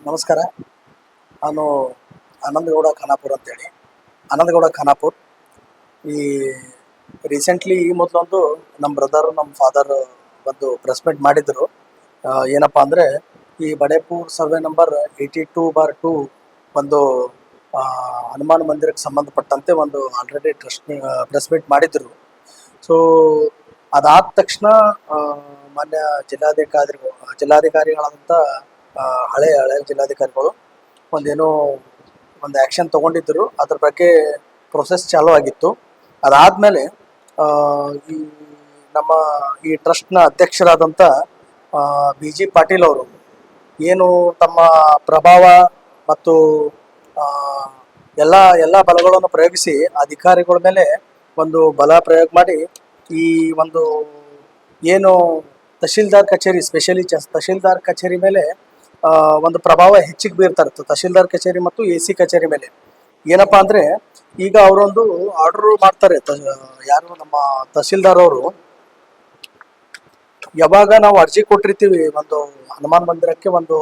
ನಮಸ್ಕಾರ. ನಾನು ಆನಂದಗೌಡ ಖಾನಾಪುರ್ ಅಂತೇಳಿ. ಆನಂದಗೌಡ ಖಾನಾಪುರ್. ಈ ರೀಸೆಂಟ್ಲಿ ಈ ಮೊದಲೊಂದು ನಮ್ಮ ಬ್ರದರು ನಮ್ಮ ಫಾದರ್ ಒಂದು ಪ್ರೆಸ್ ಮೀಟ್ ಮಾಡಿದ್ರು. ಏನಪ್ಪ ಅಂದರೆ ಈ ಬಡೇಪುರ್ ಸರ್ವೆ ನಂಬರ್ 82/2 ಒಂದು ಹನುಮಾನ್ ಮಂದಿರಕ್ಕೆ ಸಂಬಂಧಪಟ್ಟಂತೆ ಒಂದು ಆಲ್ರೆಡಿ ಪ್ರೆಸ್ ಮೀಟ್ ಮಾಡಿದ್ರು. ಸೊ ಅದಾದ ತಕ್ಷಣ ಮಾನ್ಯ ಜಿಲ್ಲಾಧಿಕಾರಿಗಳಾದಂಥ ಹಳೆ ಜಿಲ್ಲಾಧಿಕಾರಿಗಳು ಒಂದೇನೋ ಒಂದು ಆ್ಯಕ್ಷನ್ ತೊಗೊಂಡಿದ್ದರು. ಅದ್ರ ಬಗ್ಗೆ ಪ್ರೊಸೆಸ್ ಚಾಲೂ ಆಗಿತ್ತು. ಅದಾದಮೇಲೆ ಈ ನಮ್ಮ ಈ ಟ್ರಸ್ಟ್ನ ಅಧ್ಯಕ್ಷರಾದಂಥ ಬಿ ಜಿ ಪಾಟೀಲ್ ಅವರು ಏನು ತಮ್ಮ ಪ್ರಭಾವ ಮತ್ತು ಎಲ್ಲ ಬಲಗಳನ್ನು ಪ್ರಯೋಗಿಸಿ ಅಧಿಕಾರಿಗಳ ಮೇಲೆ ಒಂದು ಬಲ ಪ್ರಯೋಗ ಮಾಡಿ ಈ ಒಂದು ಏನು ತಹಶೀಲ್ದಾರ್ ಕಚೇರಿ, ಸ್ಪೆಷಲಿ ತಹಶೀಲ್ದಾರ್ ಕಚೇರಿ ಮೇಲೆ ಒಂದು ಪ್ರಭಾವ ಹೆಚ್ಚಿಗೆ ಬೀರ್ತಾ ಇರ್ತದೆ. ತಹಶೀಲ್ದಾರ್ ಕಚೇರಿ ಮತ್ತು ಎ ಸಿ ಕಚೇರಿ ಮೇಲೆ ಏನಪ್ಪಾ ಅಂದರೆ ಈಗ ಅವರೊಂದು ಆರ್ಡರ್ ಮಾಡ್ತಾರೆ. ಯಾರು ನಮ್ಮ ತಹಶೀಲ್ದಾರ್ ಅವರು ಯಾವಾಗ ನಾವು ಅರ್ಜಿ ಕೊಟ್ಟಿರ್ತೀವಿ ಒಂದು ಹನುಮಾನ್ ಮಂದಿರಕ್ಕೆ ಒಂದು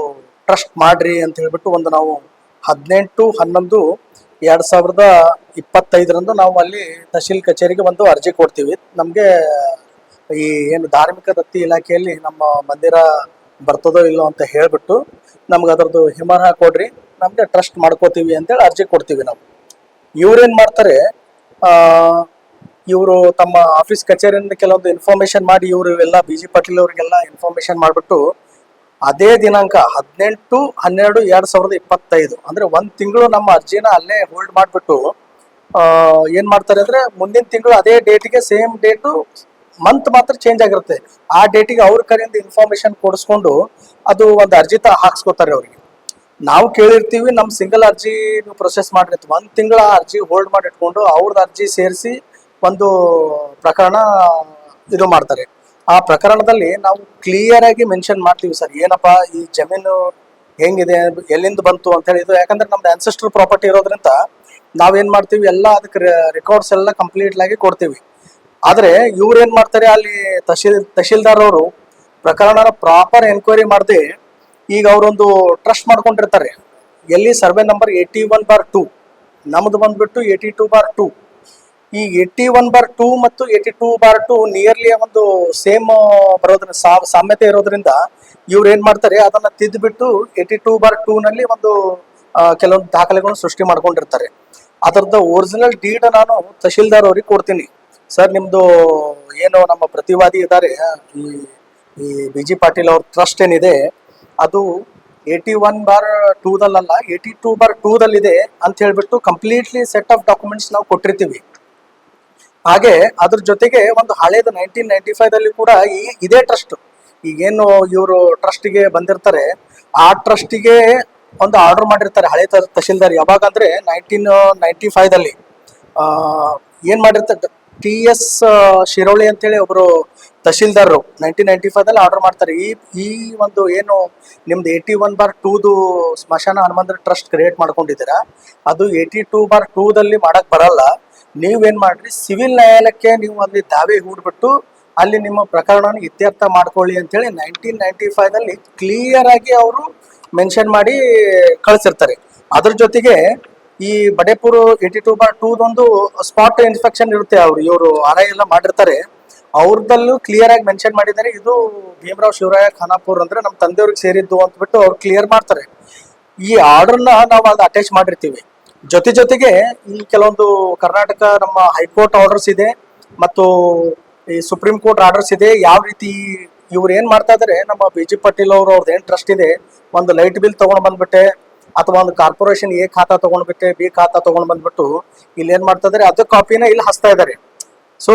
ಟ್ರಸ್ಟ್ ಮಾಡ್ರಿ ಅಂತ ಹೇಳ್ಬಿಟ್ಟು ಒಂದು ನಾವು 18/11/2025 ನಾವು ಅಲ್ಲಿ ತಹಶೀಲ್ ಕಚೇರಿಗೆ ಒಂದು ಅರ್ಜಿ ಕೊಡ್ತೀವಿ. ನಮಗೆ ಈ ಏನು ಧಾರ್ಮಿಕ ದತ್ತಿ ಇಲಾಖೆಯಲ್ಲಿ ನಮ್ಮ ಮಂದಿರ ಬರ್ತದೋ ಇಲ್ಲೋ ಅಂತ ಹೇಳ್ಬಿಟ್ಟು ನಮ್ಗೆ ಅದರದ್ದು ಹಿಮರ ಕೊಡ್ರಿ, ನಮಗೆ ಟ್ರಸ್ಟ್ ಮಾಡ್ಕೋತೀವಿ ಅಂತೇಳಿ ಅರ್ಜಿ ಕೊಡ್ತೀವಿ ನಾವು. ಇವ್ರೇನು ಮಾಡ್ತಾರೆ, ಇವರು ತಮ್ಮ ಆಫೀಸ್ ಕಚೇರಿಯಿಂದ ಕೆಲವೊಂದು ಇನ್ಫಾರ್ಮೇಶನ್ ಮಾಡಿ ಇವರು ಎಲ್ಲ ಬಿ ಜಿ ಪಾಟೀಲ್ ಅವರಿಗೆಲ್ಲ ಇನ್ಫಾರ್ಮೇಶನ್ ಮಾಡಿಬಿಟ್ಟು ಅದೇ ದಿನಾಂಕ 18/12/2025 ಅಂದರೆ ಒಂದು ತಿಂಗಳು ನಮ್ಮ ಅರ್ಜಿನ ಅಲ್ಲೇ ಹೋಲ್ಡ್ ಮಾಡಿಬಿಟ್ಟು ಏನು ಮಾಡ್ತಾರೆ ಅಂದರೆ ಮುಂದಿನ ತಿಂಗಳು ಅದೇ ಡೇಟಿಗೆ ಸೇಮ್ ಡೇಟು ಮಂತ್ ಮಾತ್ರ ಚೇಂಜ್ ಆಗಿರುತ್ತೆ. ಆ ಡೇಟಿಗೆ ಅವ್ರ ಕಡೆಯಿಂದ ಇನ್ಫಾರ್ಮೇಶನ್ ಕೊಡಿಸ್ಕೊಂಡು ಅದು ಒಂದು ಅರ್ಜಿ ಹಾಕ್ಸ್ಕೊತಾರೆ ಅವರಿಗೆ. ನಾವು ಕೇಳಿರ್ತೀವಿ ನಮ್ಮ ಸಿಂಗಲ್ ಅರ್ಜಿ ನೀವು ಪ್ರೊಸೆಸ್ ಮಾಡಿರ್ತೀವಿ, ಒಂದು ತಿಂಗಳ ಅರ್ಜಿ ಹೋಲ್ಡ್ ಮಾಡಿ ಇಟ್ಕೊಂಡು ಅವ್ರದ್ದು ಅರ್ಜಿ ಸೇರಿಸಿ ಒಂದು ಪ್ರಕರಣ ಇದು ಮಾಡ್ತಾರೆ. ಆ ಪ್ರಕರಣದಲ್ಲಿ ನಾವು ಕ್ಲಿಯರ್ ಆಗಿ ಮೆನ್ಷನ್ ಮಾಡ್ತೀವಿ, ಸರ್ ಏನಪ್ಪ ಈ ಜಮೀನು ಹೆಂಗಿದೆ, ಎಲ್ಲಿಂದ ಬಂತು ಅಂತ ಹೇಳಿ. ಇದು ಯಾಕಂದ್ರೆ ನಮ್ದು ಆನ್ಸೆಸ್ಟ್ರಲ್ ಪ್ರಾಪರ್ಟಿ ಇರೋದ್ರಿಂದ ನಾವೇನ್ ಮಾಡ್ತೀವಿ, ಎಲ್ಲ ಅದಕ್ಕೆ ರೆಕಾರ್ಡ್ಸ್ ಎಲ್ಲ ಕಂಪ್ಲೀಟ್ ಆಗಿ ಕೊಡ್ತೀವಿ. ಆದ್ರೆ ಇವ್ರು ಏನ್ ಮಾಡ್ತಾರೆ, ಅಲ್ಲಿ ತಹಶೀಲ್ದಾರ್ ಅವರು ಪ್ರಕರಣನ ಪ್ರಾಪರ್ ಎನ್ಕ್ವೈರಿ ಮಾಡದೆ ಈಗ ಅವರೊಂದು ಟ್ರಸ್ಟ್ ಮಾಡ್ಕೊಂಡಿರ್ತಾರೆ. ಎಲ್ಲಿ ಸರ್ವೆ ನಂಬರ್ 81/2, ನಮ್ದು ಬಂದ್ಬಿಟ್ಟು 82/2. ಈ 81/2 ಮತ್ತು 82/2 ನಿಯರ್ಲಿ ಒಂದು ಸೇಮ್ ಬರೋದ್ರಿಂದ ಸಾಮ್ಯತೆ ಇರೋದ್ರಿಂದ ಇವ್ರು ಏನ್ ಮಾಡ್ತಾರೆ, ಅದನ್ನ ತಿದ್ದುಬಿಟ್ಟು 82/2 ನಲ್ಲಿ ಒಂದು ಕೆಲವೊಂದು ದಾಖಲೆಗಳನ್ನು ಸೃಷ್ಟಿ ಮಾಡ್ಕೊಂಡಿರ್ತಾರೆ. ಅದರದ್ದು ಒರಿಜಿನಲ್ ಡೀಡ್ ನಾನು ತಹಶೀಲ್ದಾರ್ ಅವ್ರಿಗೆ ಕೊಡ್ತೀನಿ. ಸರ್ ನಿಮ್ದು ಏನು ನಮ್ಮ ಪ್ರತಿವಾದಿ ಇದ್ದಾರೆ ಈ ಬಿ ಜಿ ಪಾಟೀಲ್ ಅವ್ರ ಟ್ರಸ್ಟ್ ಏನಿದೆ ಅದು 81/2ದಲ್ಲ 82/2ದಲ್ಲಿದೆ ಅಂತ ಹೇಳ್ಬಿಟ್ಟು ಕಂಪ್ಲೀಟ್ಲಿ ಸೆಟ್ ಆಫ್ ಡಾಕ್ಯುಮೆಂಟ್ಸ್ ನಾವು ಕೊಟ್ಟಿರ್ತೀವಿ. ಹಾಗೆ ಅದ್ರ ಜೊತೆಗೆ ಒಂದು ಹಳೇದು 1995ದಲ್ಲಿ ಕೂಡ ಇದೇ ಟ್ರಸ್ಟ್ ಈಗೇನು ಇವರು ಟ್ರಸ್ಟಿಗೆ ಬಂದಿರ್ತಾರೆ, ಆ ಟ್ರಸ್ಟಿಗೆ ಒಂದು ಆರ್ಡರ್ ಮಾಡಿರ್ತಾರೆ ಹಳೆ ತಹಶೀಲ್ದಾರ್. ಯಾವಾಗ ಅಂದ್ರೆ 1995ದಲ್ಲಿ ಏನ್ ಮಾಡಿರ್ತಾರೆ, TS ಶಿರೋಳಿ ಅಂತೇಳಿ ಒಬ್ರು ತಹಶೀಲ್ದಾರರು 1995ದಲ್ಲಿ ಆರ್ಡರ್ ಮಾಡ್ತಾರೆ. ಈ ಒಂದು ಏನು ನಿಮ್ದು 81/2ದು ಸ್ಮಶಾನ ಹನುಮಂದ್ರ ಟ್ರಸ್ಟ್ ಕ್ರಿಯೇಟ್ ಮಾಡ್ಕೊಂಡಿದ್ದೀರಾ, ಅದು 82/2ದಲ್ಲಿ ಮಾಡಕ್ ಬರಲ್ಲ. ನೀವೇನ್ ಮಾಡ್ರಿ, ಸಿವಿಲ್ ನ್ಯಾಯಾಲಯಕ್ಕೆ ನೀವು ಅಲ್ಲಿ ದಾವೆ ಹೂಡ್ಬಿಟ್ಟು ಅಲ್ಲಿ ನಿಮ್ಮ ಪ್ರಕರಣವನ್ನು ಇತ್ಯರ್ಥ ಮಾಡ್ಕೊಳ್ಳಿ ಅಂತೇಳಿ 1995ದಲ್ಲಿ ಕ್ಲಿಯರ್ ಆಗಿ ಅವರು ಮೆನ್ಷನ್ ಮಾಡಿ ಕಳಿಸಿರ್ತಾರೆ. ಅದ್ರ ಜೊತೆಗೆ ಈ ಬಡೇಪುರ 82/2ದೊಂದು ಸ್ಪಾಟ್ ಇನ್ಸ್ಪೆಕ್ಷನ್ ಇರುತ್ತೆ. ಇವರು RI ಎಲ್ಲ ಮಾಡಿರ್ತಾರೆ, ಅವ್ರದಲ್ಲೂ ಕ್ಲಿಯರ್ ಆಗಿ ಮೆನ್ಷನ್ ಮಾಡಿದ್ದಾರೆ, ಇದು ಭೀಮರಾವ್ ಶಿವರಾಯ ಖಾನಾಪುರ್ ಅಂದ್ರೆ ನಮ್ಮ ತಂದೆಯವ್ರಿಗೆ ಸೇರಿದ್ದು ಅಂತಬಿಟ್ಟು ಅವ್ರು ಕ್ಲಿಯರ್ ಮಾಡ್ತಾರೆ. ಈ ಆರ್ಡರ್ನ ನಾವು ಅದು ಅಟ್ಯಾಚ್ ಮಾಡಿರ್ತೀವಿ. ಜೊತೆಗೆ ಈ ಕೆಲವೊಂದು ಕರ್ನಾಟಕ ನಮ್ಮ ಹೈಕೋರ್ಟ್ ಆರ್ಡರ್ಸ್ ಇದೆ ಮತ್ತು ಈ ಸುಪ್ರೀಂ ಕೋರ್ಟ್ ಆರ್ಡರ್ಸ್ ಇದೆ. ಯಾವ ರೀತಿ ಇವ್ರು ಏನ್ ಮಾಡ್ತಾ ಇದಾರೆ, ನಮ್ಮ ಬಿ ಜಿ ಪಾಟೀಲ್ ಅವ್ರದ್ದು ಏನ್ ಟ್ರಸ್ಟ್ ಇದೆ, ಒಂದು ಲೈಟ್ ಬಿಲ್ ತಗೊಂಡ್ ಬಂದ್ಬಿಟ್ಟೆ ಅಥವಾ ಒಂದು ಕಾರ್ಪೊರೇಷನ್ A ಖಾತಾ ತಗೊಂಡ್ಬಿಟ್ಟೆ B ಖಾತಾ ತಗೊಂಡ್ ಬಂದ್ಬಿಟ್ಟು ಇಲ್ಲಿ ಏನ್ ಮಾಡ್ತಾ ಇದಾರೆ, ಅದ ಕಾಪಿನ ಇಲ್ಲಿ ಹಚ್ತಾ ಇದಾರೆ. ಸೊ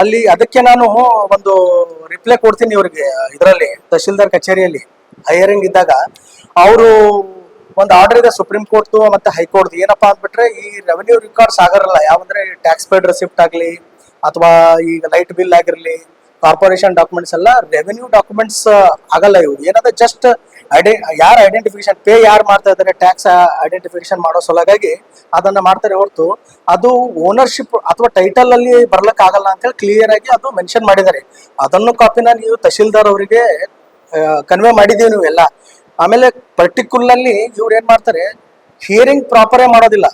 ಅಲ್ಲಿ ಅದಕ್ಕೆ ನಾನು ಒಂದು ರಿಪ್ಲೈ ಕೊಡ್ತೀನಿ ಇವ್ರಿಗೆ. ಇದರಲ್ಲಿ ತಹಶೀಲ್ದಾರ್ ಕಚೇರಿಯಲ್ಲಿ ಹೈಯರಿಂಗ್ ಇದ್ದಾಗ ಅವರು ಒಂದು ಆರ್ಡರ್ ಇದೆ ಸುಪ್ರೀಂ ಕೋರ್ಟ್ ಮತ್ತೆ ಹೈಕೋರ್ಟ್. ಏನಪ್ಪಾ ಅಂದ್ಬಿಟ್ರೆ, ಈ ರೆವೆನ್ಯೂ ರೆಕಾರ್ಡ್ಸ್ ಆಗರಲ್ಲ, ಯಾವಂದ್ರೆ ಟ್ಯಾಕ್ಸ್ ಪೇಡ್ ರೆಸಿಪ್ಟ್ ಆಗಲಿ ಅಥವಾ ಈಗ ಲೈಟ್ ಬಿಲ್ ಆಗಿರ್ಲಿ, ಕಾರ್ಪೊರೇಷನ್ ಡಾಕ್ಯುಮೆಂಟ್ಸ್ ಎಲ್ಲ ರೆವೆನ್ಯೂ ಡಾಕ್ಯುಮೆಂಟ್ಸ್ ಆಗಲ್ಲ. ಇವು ಏನಂದ್ರೆ ಜಸ್ಟ್ ಯಾರು ಐಡೆಂಟಿಫಿಕೇಶನ್ ಪೇ ಯಾರು ಮಾಡ್ತಾ ಇದ್ದಾರೆ, ಟ್ಯಾಕ್ಸ್ ಐಡೆಂಟಿಫಿಕೇಶನ್ ಮಾಡೋ ಸಲುವಾಗಿ ಅದನ್ನ ಮಾಡ್ತಾರೆ ಹೊರತು ಅದು ಓನರ್ಶಿಪ್ ಅಥವಾ ಟೈಟಲ್ ಅಲ್ಲಿ ಬರ್ಲಕ್ ಆಗಲ್ಲ ಅಂತ ಹೇಳಿ ಕ್ಲಿಯರ್ ಆಗಿ ಅದು ಮೆನ್ಷನ್ ಮಾಡಿದ್ದಾರೆ. ಅದನ್ನು ಕಾಪಿನ ನೀವು ತಹಶೀಲ್ದಾರ್ ಅವರಿಗೆ ಕನ್ವೆ ಮಾಡಿದೀವಿ ನೀವು ಎಲ್ಲ. ಆಮೇಲೆ ಪರ್ಟಿಕ್ಯುಲರ್ಲಿ ಇವ್ರು ಏನ್ ಮಾಡ್ತಾರೆ, ಹಿಯರಿಂಗ್ ಪ್ರಾಪರೇ ಮಾಡೋದಿಲ್ಲ.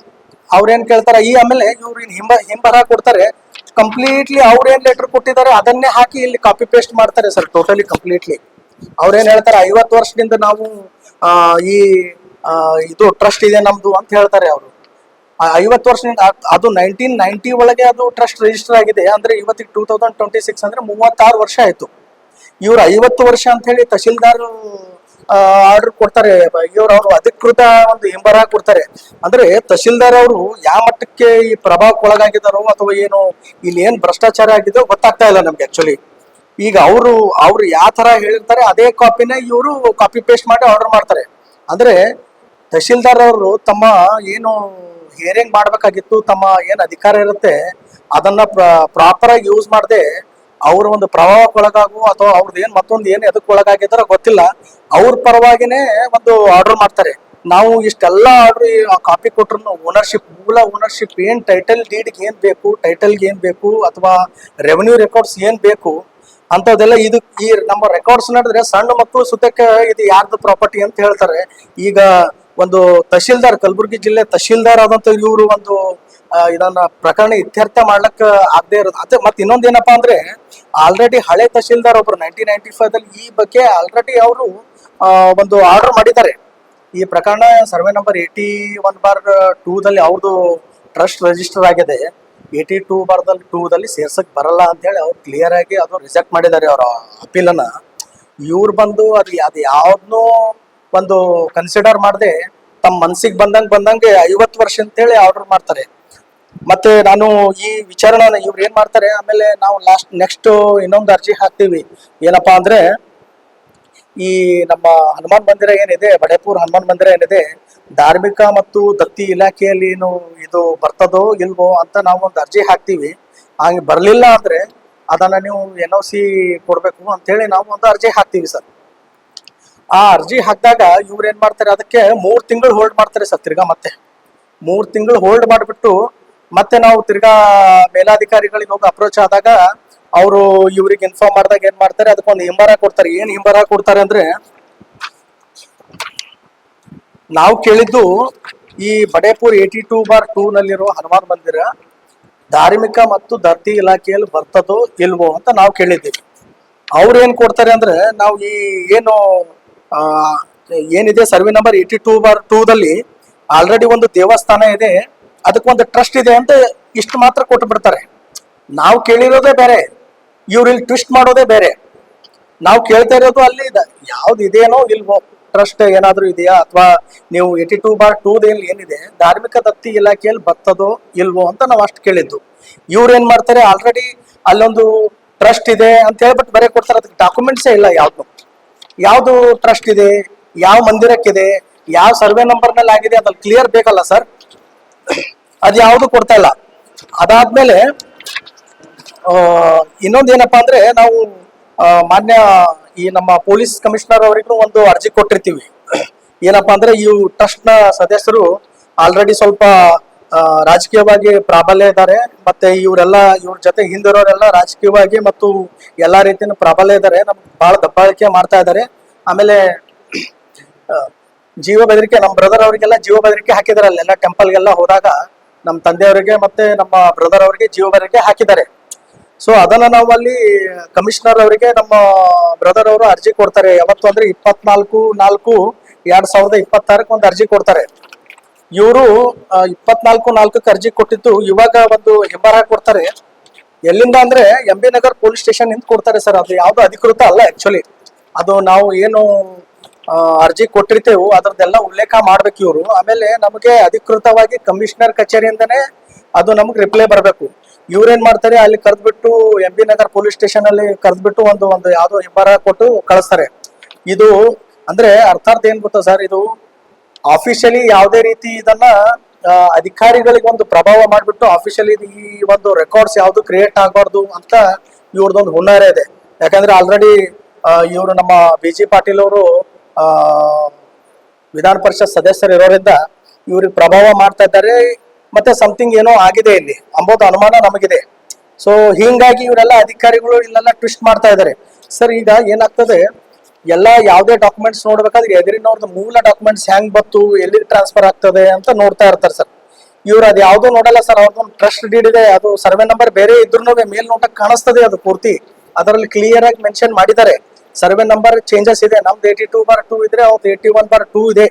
ಅವ್ರೇನ್ ಕೇಳ್ತಾರೆ ಆಮೇಲೆ ಇವ್ರು ಹಿಂಬರ ಕೊಡ್ತಾರೆ, ಕಂಪ್ಲೀಟ್ಲಿ ಅವ್ರೇನ್ ಲೆಟರ್ ಕೊಟ್ಟಿದ್ದಾರೆ ಅದನ್ನೇ ಹಾಕಿ ಇಲ್ಲಿ ಕಾಪಿ ಪೇಸ್ಟ್ ಮಾಡ್ತಾರೆ ಸರ್, ಟೋಟಲಿ ಕಂಪ್ಲೀಟ್ಲಿ. ಅವ್ರೇನ್ ಹೇಳ್ತಾರೆ 50 ವರ್ಷದಿಂದ ನಾವು ಆ ಈ ಇದು ಟ್ರಸ್ಟ್ ಇದೆ ನಮ್ದು ಅಂತ ಹೇಳ್ತಾರೆ ಅವರು. 50 ವರ್ಷದಿಂದ ಅದು 1990 ಒಳಗೆ ಅದು ಟ್ರಸ್ಟ್ ರಿಜಿಸ್ಟರ್ ಆಗಿದೆ ಅಂದ್ರೆ ಇವತ್ತಿಗೆ 2026 ಅಂದ್ರೆ 36 ವರ್ಷ ಆಯ್ತು. ಇವ್ರು 50 ವರ್ಷ ಅಂತ ಹೇಳಿ ತಹಶೀಲ್ದಾರ್ ಆರ್ಡರ್ ಕೊಡ್ತಾರೆ, ಅವ್ರು ಅಧಿಕೃತ ಒಂದು ಹಿಂಬರ ಕೊಡ್ತಾರೆ. ಅಂದ್ರೆ ತಹಶೀಲ್ದಾರ್ ಅವರು ಯಾವ ಮಟ್ಟಕ್ಕೆ ಈ ಪ್ರಭಾವಕ್ಕೊಳಗಾಗಿದ್ದಾರೋ ಅಥವಾ ಏನು ಇಲ್ಲಿ ಏನ್ ಭ್ರಷ್ಟಾಚಾರ ಆಗಿದೋ ಗೊತ್ತಾಗ್ತಾ ಇಲ್ಲ ನಮ್ಗೆ ಆಕ್ಚುಲಿ. ಈಗ ಅವ್ರು ಯಾವ ತರ ಹೇಳಿರ್ತಾರೆ ಅದೇ ಕಾಪಿನ ಇವರು ಕಾಪಿ ಪೇಸ್ಟ್ ಮಾಡಿ ಆರ್ಡರ್ ಮಾಡ್ತಾರೆ. ಅಂದ್ರೆ ತಹಶೀಲ್ದಾರ್ ಅವರು ತಮ್ಮ ಏನು ಹಿಯರಿಂಗ್ ಮಾಡ್ಬೇಕಾಗಿತ್ತು, ತಮ್ಮ ಏನ್ ಅಧಿಕಾರ ಇರುತ್ತೆ ಅದನ್ನ ಪ್ರಾಪರ್ ಆಗಿ ಯೂಸ್ ಮಾಡದೆ ಅವ್ರ ಒಂದು ಪ್ರಭಾವಕ್ಕೊಳಗಾಗು ಅಥವಾ ಅವ್ರದ್ದು ಏನ್ ಮತ್ತೊಂದು ಏನ್ ಎದಕ್ ಒಳಗಾಗಿದಾರ ಗೊತ್ತಿಲ್ಲ, ಅವ್ರ ಪರವಾಗಿನೇ ಒಂದು ಆರ್ಡರ್ ಮಾಡ್ತಾರೆ. ನಾವು ಇಷ್ಟೆಲ್ಲ ಆರ್ಡರ್ ಕಾಪಿ ಕೊಟ್ರು ಓನರ್ಶಿಪ್, ಮೂಲ ಓನರ್ಶಿಪ್ ಏನ್ ಟೈಟಲ್ ಡೀಡ್ಗೆ ಏನ್ ಬೇಕು, ಟೈಟಲ್ಗೆ ಏನ್ ಬೇಕು ಅಥವಾ ರೆವೆನ್ಯೂ ರೆಕಾರ್ಡ್ಸ್ ಏನ್ ಬೇಕು ಅಂತದೆಲ್ಲ ಇದು ಈ ನಮ್ಮ ರೆಕಾರ್ಡ್ಸ್ ನಡೆದ್ರೆ ಸಣ್ಣ ಮಕ್ಕಳು ಸುತ್ತಕ್ಕೆ ಇದು ಯಾರ್ದು ಪ್ರಾಪರ್ಟಿ ಅಂತ ಹೇಳ್ತಾರೆ. ಈಗ ಒಂದು ತಹಶೀಲ್ದಾರ್, ಕಲಬುರಗಿ ಜಿಲ್ಲೆ ತಹಶೀಲ್ದಾರ್ ಆದಂತ ಇವರು ಒಂದು ಇದನ್ನ ಪ್ರಕರಣ ಇತ್ಯರ್ಥ ಮಾಡ್ಲಕ್ಕ ಆಗದೆ ಇರೋದು. ಅದೇ ಮತ್ತೆ ಇನ್ನೊಂದೇನಪ್ಪಾ ಅಂದ್ರೆ ಆಲ್ರೆಡಿ ಹಳೆ ತಹಶೀಲ್ದಾರ್ ಒಬ್ರು 1995 ಈ ಬಗ್ಗೆ ಆಲ್ರೆಡಿ ಅವರು ಒಂದು ಆರ್ಡರ್ ಮಾಡಿದ್ದಾರೆ. ಈ ಪ್ರಕರಣ ಸರ್ವೆ ನಂಬರ್ 81/2 ಅವ್ರದ್ದು ಟ್ರಸ್ಟ್ ರಿಜಿಸ್ಟರ್ ಆಗಿದೆ. 82/2 ಸೇರ್ಸಕ್ ಬರಲ್ಲ ಅಂತ ಹೇಳಿ ಅವ್ರು ಕ್ಲಿಯರ್ ಆಗಿ ಅದು ರಿಜೆಕ್ಟ್ ಮಾಡಿದ್ದಾರೆ ಅವರ ಅಪೀಲನ್ನ. ಇವ್ರು ಬಂದು ಅದು ಯಾವ್ದನ್ನೂ ಒಂದು ಕನ್ಸಿಡರ್ ಮಾಡದೆ ತಮ್ಮ ಮನ್ಸಿಗೆ ಬಂದಂಗೆ 50 ವರ್ಷ ಅಂತೇಳಿ ಆರ್ಡರ್ ಮಾಡ್ತಾರೆ. ಮತ್ತೆ ನಾನು ಈ ವಿಚಾರಣ ಇವ್ರು ಏನ್ ಮಾಡ್ತಾರೆ, ಆಮೇಲೆ ನಾವು ನೆಕ್ಸ್ಟ್ ಇನ್ನೊಂದು ಅರ್ಜಿ ಹಾಕ್ತೀವಿ. ಏನಪ್ಪಾ ಅಂದ್ರೆ ಈ ನಮ್ಮ ಹನುಮಾನ್ ಮಂದಿರ ಏನಿದೆ, ಬಡೇಪುರ್ ಹನುಮಾನ್ ಮಂದಿರ ಏನಿದೆ, ಧಾರ್ಮಿಕ ಮತ್ತು ದತ್ತಿ ಇಲಾಖೆಯಲ್ಲಿ ಏನು ಇದು ಬರ್ತದೋ ಇಲ್ವೋ ಅಂತ ನಾವು ಒಂದು ಅರ್ಜಿ ಹಾಕ್ತೀವಿ. ಹಾಗೆ ಬರ್ಲಿಲ್ಲ ಅಂದ್ರೆ ಅದನ್ನ ನೀವು NOC ಕೊಡ್ಬೇಕು ಅಂತ ಹೇಳಿ ನಾವು ಒಂದು ಅರ್ಜಿ ಹಾಕ್ತೀವಿ ಸರ್. ಆ ಅರ್ಜಿ ಹಾಕಿದಾಗ ಇವ್ರು ಏನ್ ಮಾಡ್ತಾರೆ, ಅದಕ್ಕೆ 3 ತಿಂಗಳು ಹೋಲ್ಡ್ ಮಾಡ್ತಾರೆ ಸರ್. ತಿರ್ಗಾ ಮತ್ತೆ 3 ತಿಂಗಳು ಹೋಲ್ಡ್ ಮಾಡಿಬಿಟ್ಟು ಮತ್ತೆ ನಾವು ತಿರ್ಗಾ ಮೇಲಾಧಿಕಾರಿಗಳಿಗೆ ಹೋಗಿ ಅಪ್ರೋಚ್ ಆದಾಗ ಅವರು ಇವ್ರಿಗೆ ಇನ್ಫಾರ್ಮ್ ಮಾಡಿದಾಗ ಏನ್ ಮಾಡ್ತಾರೆ, ಅದಕ್ಕೊಂದು ಹಿಂಬರ ಕೊಡ್ತಾರೆ. ಏನ್ ಹಿಂಬರ ಕೊಡ್ತಾರೆ ಅಂದ್ರೆ, ನಾವು ಕೇಳಿದ್ದು ಈ ಬಡೇಪುರ್ 82/2 ನಲ್ಲಿರೋ ಹನುಮಾನ್ ಮಂದಿರ ಧಾರ್ಮಿಕ ಮತ್ತು ದತ್ತಿ ಇಲಾಖೆಯಲ್ಲಿ ಬರ್ತದೋ ಇಲ್ವೋ ಅಂತ ನಾವು ಕೇಳಿದ್ದೀವಿ. ಅವ್ರು ಏನ್ ಕೊಡ್ತಾರೆ ಅಂದ್ರೆ, ನಾವು ಈ ಏನು ಏನಿದೆ ಸರ್ವೆ ನಂಬರ್ 82/2 ಆಲ್ರೆಡಿ ಒಂದು ದೇವಸ್ಥಾನ ಇದೆ, ಅದಕ್ಕೊಂದು ಟ್ರಸ್ಟ್ ಇದೆ ಅಂತ ಇಷ್ಟು ಮಾತ್ರ ಕೊಟ್ಟು ಬಿಡ್ತಾರೆ. ನಾವು ಕೇಳಿರೋದೇ ಬೇರೆ, ಇವ್ರು ಇಲ್ಲಿ ಟ್ವಿಸ್ಟ್ ಮಾಡೋದೇ ಬೇರೆ. ನಾವು ಕೇಳ್ತಾ ಇರೋದು ಅಲ್ಲಿ ಯಾವ್ದು ಇದೇನೋ ಇಲ್ವೋ, ಟ್ರಸ್ಟ್ ಏನಾದ್ರು ಇದೆಯಾ ಅಥವಾ ನೀವು 82/2 ಏನಿದೆ ಧಾರ್ಮಿಕ ದತ್ತಿ ಇಲಾಖೆಯಲ್ಲಿ ಬರ್ತದೋ ಇಲ್ವೋ ಅಂತ ನಾವು ಅಷ್ಟು ಕೇಳಿದ್ದು. ಇವ್ರು ಏನ್ ಮಾಡ್ತಾರೆ, ಆಲ್ರೆಡಿ ಅಲ್ಲೊಂದು ಟ್ರಸ್ಟ್ ಇದೆ ಅಂತ ಹೇಳ್ಬಿಟ್ಟು ಬರೀ ಕೊಡ್ತಾರೆ. ಅದಕ್ಕೆ ಡಾಕ್ಯುಮೆಂಟ್ಸೇ ಇಲ್ಲ ಯಾವ್ದು ಟ್ರಸ್ಟ್ ಇದೆ, ಯಾವ ಮಂದಿರಕ್ಕಿದೆ, ಯಾವ ಸರ್ವೆ ನಂಬರ್ ನಲ್ಲಿ ಆಗಿದೆ ಅದ್ರಲ್ಲಿ ಕ್ಲಿಯರ್ ಬೇಕಲ್ಲ ಸರ್. ಅದು ಯಾವುದು ಕೊಡ್ತಾ ಇಲ್ಲ. ಅದಾದ್ಮೇಲೆ ಇನ್ನೊಂದೇನಪ್ಪಾ ಅಂದ್ರೆ, ನಾವು ಮಾನ್ಯ ಈ ನಮ್ಮ ಪೊಲೀಸ್ ಕಮಿಷನರ್ ಅವರಿಗೂ ಒಂದು ಅರ್ಜಿ ಕೊಟ್ಟಿರ್ತೀವಿ. ಏನಪ್ಪಾ ಅಂದ್ರೆ, ಈ ಟ್ರಸ್ಟ್ ನ ಸದಸ್ಯರು ಆಲ್ರೆಡಿ ಸ್ವಲ್ಪ ರಾಜಕೀಯವಾಗಿ ಪ್ರಾಬಲ್ಯ ಇದ್ದಾರೆ. ಮತ್ತೆ ಇವ್ರ ಜೊತೆ ಹಿಂದಿರೋರೆಲ್ಲ ರಾಜಕೀಯವಾಗಿ ಮತ್ತು ಎಲ್ಲಾ ರೀತಿಯ ಪ್ರಾಬಲ್ಯ ಇದ್ದಾರೆ. ನಮ್ಗೆ ಬಹಳ ದಬ್ಬಾಳಿಕೆ ಮಾಡ್ತಾ ಇದ್ದಾರೆ. ಆಮೇಲೆ ಜೀವ ಬೆದರಿಕೆ, ನಮ್ಮ ಬ್ರದರ್ ಅವರಿಗೆಲ್ಲ ಜೀವ ಬೆದರಿಕೆ ಹಾಕಿದಾರೆ. ಅಲ್ಲೆಲ್ಲ ಟೆಂಪಲ್ಗೆಲ್ಲ ಹೋದಾಗ ನಮ್ಮ ತಂದೆಯವರಿಗೆ ಮತ್ತೆ ನಮ್ಮ ಬ್ರದರ್ ಅವರಿಗೆ ಜೀವ ಬೆದರಿಕೆ ಹಾಕಿದ್ದಾರೆ. ಸೊ ಅದನ್ನ ನಾವು ಅಲ್ಲಿ ಕಮಿಷನರ್ ಅವರಿಗೆ ನಮ್ಮ ಬ್ರದರ್ ಅವರು ಅರ್ಜಿ ಕೊಡ್ತಾರೆ. ಯಾವತ್ತು ಅಂದ್ರೆ 24/4/2026 ಒಂದು ಅರ್ಜಿ ಕೊಡ್ತಾರೆ. ಇವರು 24/4 ಅರ್ಜಿ ಕೊಟ್ಟಿದ್ದು ಇವಾಗ ಒಂದು ಹಿಂಬರ ಕೊಡ್ತಾರೆ. ಎಲ್ಲಿಂದ ಅಂದ್ರೆ MB ನಗರ್ ಪೊಲೀಸ್ ಸ್ಟೇಷನ್ ನಿಂತ ಕೊಡ್ತಾರೆ ಸರ್. ಅದು ಯಾವ್ದು ಅಧಿಕೃತ ಅಲ್ಲ ಆಕ್ಚುಲಿ. ಅದು ನಾವು ಏನು ಅರ್ಜಿ ಕೊಟ್ಟಿರ್ತೇವೆ ಅದ್ರದ್ದೆಲ್ಲ ಉಲ್ಲೇಖ ಮಾಡ್ಬೇಕು ಇವರು. ಆಮೇಲೆ ನಮಗೆ ಅಧಿಕೃತವಾಗಿ ಕಮಿಷನರ್ ಕಚೇರಿಯಿಂದನೇ ಅದು ನಮ್ಗೆ ರಿಪ್ಲೈ ಬರಬೇಕು. ಇವ್ರೇನ್ ಮಾಡ್ತಾರೆ, ಅಲ್ಲಿ ಕರೆದ್ಬಿಟ್ಟು MB ನಗರ್ ಪೊಲೀಸ್ ಸ್ಟೇಷನ್ ಅಲ್ಲಿ ಕರೆದ್ಬಿಟ್ಟು ಒಂದು ಯಾವ್ದೋ ಹಿಂಬರ ಕೊಟ್ಟು ಕಳಿಸ್ತಾರೆ. ಇದು ಅಂದ್ರೆ ಅರ್ಥಾತ್ ಏನ್ ಗೊತ್ತಾ ಸರ್, ಇದು ಆಫಿಷಿಯಲಿ ಯಾವುದೇ ರೀತಿ ಇದನ್ನ ಅಧಿಕಾರಿಗಳಿಗೆ ಒಂದು ಪ್ರಭಾವ ಮಾಡ್ಬಿಟ್ಟು ಆಫಿಷಿಯಲಿ ಈ ಒಂದು ರೆಕಾರ್ಡ್ಸ್ ಯಾವ್ದು ಕ್ರಿಯೇಟ್ ಆಗಬಾರ್ದು ಅಂತ ಇವ್ರದೊಂದು ಹುನ್ನಾರ ಇದೆ. ಯಾಕಂದ್ರೆ ಆಲ್ರೆಡಿ ಇವರು ನಮ್ಮ BG ಪಾಟೀಲ್ ಅವರು ವಿಧಾನ ಪರಿಷತ್ ಸದಸ್ಯರು ಇರೋದ್ರಿಂದ ಇವ್ರಿಗೆ ಪ್ರಭಾವ ಮಾಡ್ತಾ ಇದ್ದಾರೆ. ಮತ್ತೆ ಸಮಥಿಂಗ್ ಏನೋ ಆಗಿದೆ ಇಲ್ಲಿ ಅಂಬೋದು ಅನುಮಾನ ನಮಗಿದೆ. ಸೊ ಹೀಗಾಗಿ ಇವರೆಲ್ಲ ಅಧಿಕಾರಿಗಳು ಇಲ್ಲೆಲ್ಲ ಟ್ವಿಸ್ಟ್ ಮಾಡ್ತಾ ಇದ್ದಾರೆ ಸರ್. ಈಗ ಏನಾಗ್ತದೆ, ಎಲ್ಲ ಯಾವುದೇ ಡಾಕ್ಯುಮೆಂಟ್ಸ್ ನೋಡ್ಬೇಕಾದ್ರೆ ಎದುರಿನವ್ರದ್ದು ಮೂಲ ಡಾಕ್ಯುಮೆಂಟ್ಸ್ ಹೆಂಗ್ ಬತ್ತು ಎಲ್ಲಿ ಟ್ರಾನ್ಸ್ಫರ್ ಆಗ್ತದೆ ಅಂತ ನೋಡ್ತಾ ಇರ್ತಾರೆ ಸರ್. ಇವ್ರು ಅದು ಯಾವ್ದು ನೋಡಲ್ಲ ಸರ್. ಅವ್ರದ್ದು ಟ್ರಸ್ಟ್ ಡೀಡ್ ಇದೆ, ಅದು ಸರ್ವೆ ನಂಬರ್ ಬೇರೆ ಇದ್ರೂ ಮೇಲ್ನೋಟಕ್ಕೆ ಕಾಣಿಸ್ತದೆ ಅದು ಪೂರ್ತಿ. ಅದರಲ್ಲಿ ಕ್ಲಿಯರ್ ಆಗಿ ಮೆನ್ಷನ್ ಮಾಡಿದ್ದಾರೆ. ಸರ್ವೆ ನಂಬರ್ ಚೇಂಜಸ್ ಇದೆ, ನಮ್ದು 82/2 ಇದ್ರೆ ಅವ್ರದ್ದು 81/2 ಇದೆ.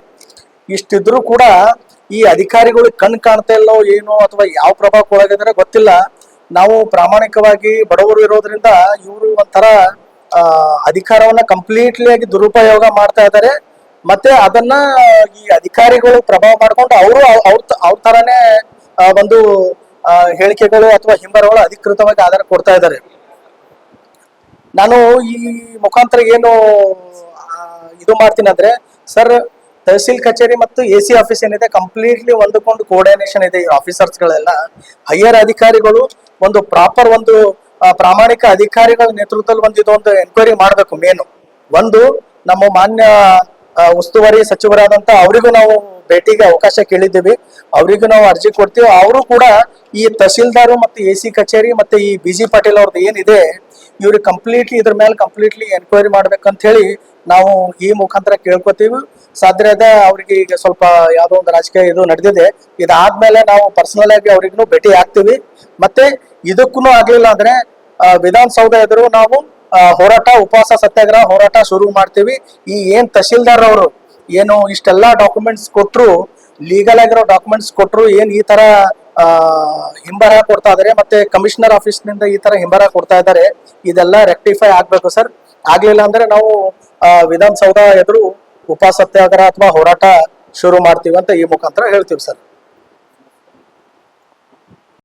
ಇಷ್ಟಿದ್ರು ಕೂಡ ಈ ಅಧಿಕಾರಿಗಳಿಗೆ ಕಣ್ ಕಾಣ್ತಾ ಇಲ್ಲೋ ಏನೋ ಅಥವಾ ಯಾವ ಪ್ರಭಾವಕ್ಕೆ ಒಳಗಿದ್ರೆ ಗೊತ್ತಿಲ್ಲ. ನಾವು ಪ್ರಾಮಾಣಿಕವಾಗಿ ಬಡವರು ಇರೋದ್ರಿಂದ ಇವರು ಒಂಥರ ಅಧಿಕಾರವನ್ನ ಕಂಪ್ಲೀಟ್ಲಿ ಆಗಿ ದುರುಪಯೋಗ ಮಾಡ್ತಾ ಇದ್ದಾರೆ. ಮತ್ತೆ ಅದನ್ನ ಈ ಅಧಿಕಾರಿಗಳು ಪ್ರಭಾವ ಮಾಡ್ಕೊಂಡು ಅವರು ಅವ್ರ ತರಾನೇ ಒಂದು ಹೇಳಿಕೆಗಳು ಅಥವಾ ಹಿಂಬರಗಳು ಅಧಿಕೃತವಾಗಿ ಆಧಾರ ಕೊಡ್ತಾ ಇದ್ದಾರೆ. ನಾನು ಈ ಮುಖಾಂತರ ಏನು ಇದು ಮಾಡ್ತೀನಿ ಅಂದ್ರೆ ಸರ್, ತಹಸೀಲ್ ಕಚೇರಿ ಮತ್ತು AC ಆಫೀಸ್ ಏನಿದೆ ಕಂಪ್ಲೀಟ್ಲಿ ಒಂದಕ್ಕೊಂದು ಕೋಆರ್ಡಿನೇಷನ್ ಇದೆ. ಈ ಆಫೀಸರ್ಸ್ ಗಳೆಲ್ಲ ಹೈಯರ್ ಅಧಿಕಾರಿಗಳು ಒಂದು ಪ್ರಾಪರ್ ಒಂದು ಪ್ರಾಮಾಣಿಕ ಅಧಿಕಾರಿಗಳ ನೇತೃತ್ವದಲ್ಲಿ ಒಂದು ಇದೊಂದು ಎನ್ಕ್ವೈರಿ ಮಾಡಬೇಕು. ಒಂದು ನಮ್ಮ ಮಾನ್ಯ ಉಸ್ತುವಾರಿ ಸಚಿವರಾದಂತ ಅವರಿಗೂ ನಾವು ಭೇಟಿಗೆ ಅವಕಾಶ ಕೇಳಿದ್ದೀವಿ, ಅವರಿಗೂ ನಾವು ಅರ್ಜಿ ಕೊಡ್ತೀವಿ. ಅವರು ಕೂಡ ಈ ತಹಸೀಲ್ದಾರು ಮತ್ತು AC ಕಚೇರಿ ಮತ್ತೆ ಈ BG ಪಾಟೀಲ್ ಅವ್ರದ್ದು ಏನಿದೆ ಇವ್ರಿಗೆ ಕಂಪ್ಲೀಟ್ಲಿ ಇದ್ರ ಮೇಲೆ ಕಂಪ್ಲೀಟ್ಲಿ ಎನ್ಕ್ವೈರಿ ಮಾಡ್ಬೇಕಂತ ಹೇಳಿ ನಾವು ಈ ಮುಖಾಂತರ ಕೇಳ್ಕೊತೀವಿ. ಸಾಧ್ಯ ಇದೆ ಅವ್ರಿಗೆ ಈಗ ಸ್ವಲ್ಪ ಯಾವ್ದೋ ಒಂದು ರಾಜಕೀಯ ಇದು ನಡೆದಿದೆ, ಇದಾದ್ಮೇಲೆ ನಾವು ಪರ್ಸನಲ್ ಆಗಿ ಅವ್ರಿಗೂ ಭೇಟಿ ಆಗ್ತೀವಿ. ಮತ್ತೆ ಇದಕ್ಕೂ ಆಗ್ಲಿಲ್ಲ ಅಂದ್ರೆ ವಿಧಾನಸೌಧ ಎದುರು ನಾವು ಹೋರಾಟ, ಉಪವಾಸ ಸತ್ಯಾಗ್ರಹ ಹೋರಾಟ ಶುರು ಮಾಡ್ತೀವಿ. ಈ ಏನ್ ತಹಶೀಲ್ದಾರ್ ಅವರು ಏನು ಇಷ್ಟೆಲ್ಲಾ ಡಾಕ್ಯುಮೆಂಟ್ಸ್ ಕೊಟ್ರು, ಲೀಗಲ್ ಆಗಿರೋ ಡಾಕ್ಯುಮೆಂಟ್ಸ್ ಕೊಟ್ರು, ಏನ್ ಈ ತರ ಹಿಂಬರ ಕೊಡ್ತಾ ಇದಾರೆ, ಮತ್ತೆ ಕಮಿಷನರ್ ಆಫೀಸ್ ನಿಂದ ಈ ತರ ಹಿಂಬರ ಕೊಡ್ತಾ ಇದ್ದಾರೆ, ಇದೆಲ್ಲ ರೆಕ್ಟಿಫೈ ಆಗ್ಬೇಕು ಸರ್. ಆಗ್ಲಿಲ್ಲ ಅಂದ್ರೆ ನಾವು ವಿಧಾನಸೌಧ ಎದುರು ಉಪವಾಸ ಸತ್ಯಾಗ್ರಹ ಅಥವಾ ಹೋರಾಟ ಶುರು ಮಾಡ್ತೀವಿ ಅಂತ ಈ ಮುಖಾಂತರ ಹೇಳ್ತೀವಿ ಸರ್.